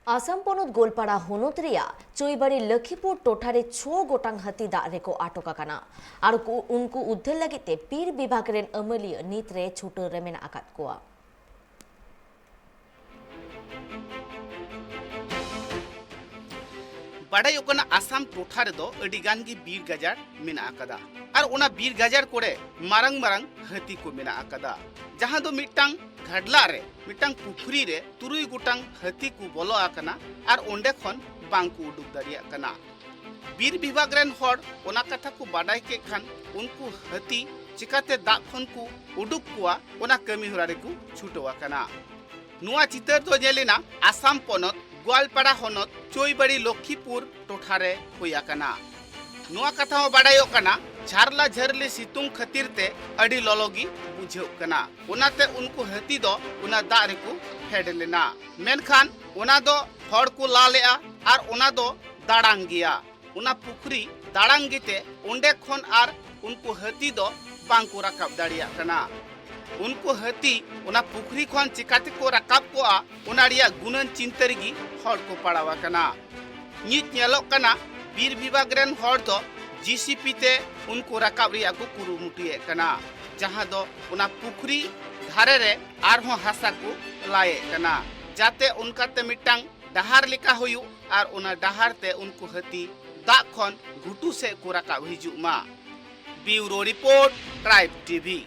आसाम पनत गोलपाड़ा हनत रिया चौबाड़ी लखीपुर टोठारे 6 गोटांग हाथी दाग रेको आटक आकाना आर उनको उद्धार लगिते पीर विभाग रेन अमलिया नित रे छुटा रे मेना आकाद कोआ। बाडाय ओकना आसाम टोठा रे दो अडिगान गी बीर गजार मेना आकादा और ओना बीर गजार कोड़े मारंग मारंग हाथी को मेना आकादा जहां दो मिटांग घाडला रे मिटांग पुखरी रे तुरुई गोटांग हाथी को बोलो आकना और ओंडे खन बांग को उडुक दाड़िया कना। बीर विभाग रेन हर ओना कथा को बाडाय के खान उनको हाथी चिकाते दाग खन को उडुक कुआ ओना कमी होरा रे को छुटवा कना। नुआ चितर दो जेलेना आसाम पनत गोलपाड़ा हनत चौबाड़ी लखीपुर टोठारे हुया कना। नुआ कथा हो बाडायो कना झारला झरले सितुंग खातिर ते अड़ी ललोगी बुझेव कना ओनाते उनको हाथी दो उना दाग रे को फेड लेना मेनखान ओना दो हड़ को ला लेआ और ओना दो दाड़ांग गिया ओना पुखरी दाड़ांग गिते ओंडे खन आर उनको हाथी दो बांग को राकाब दाड़िया कना। उनको हाथी ओना पुखरी खन चिकाते को राकाब कोआ ओना रिया गुणन चिंतरगी हड़ को पड़ावा कना। नित नेलोक कना बीर विभाग रेन हड़ दो जीसीपी ते उनको राकाब रिया को कुरुमुटिए कना जहां दो ओना पुखरी धारे रे आरहों हासा को लाए कना जाते उनका ते मिटांग डहार लिका होयु और ओना डहार ते उनको हाथी दाग खन घुटू से को राकाब हिजु मा। Bureau report tribe TV.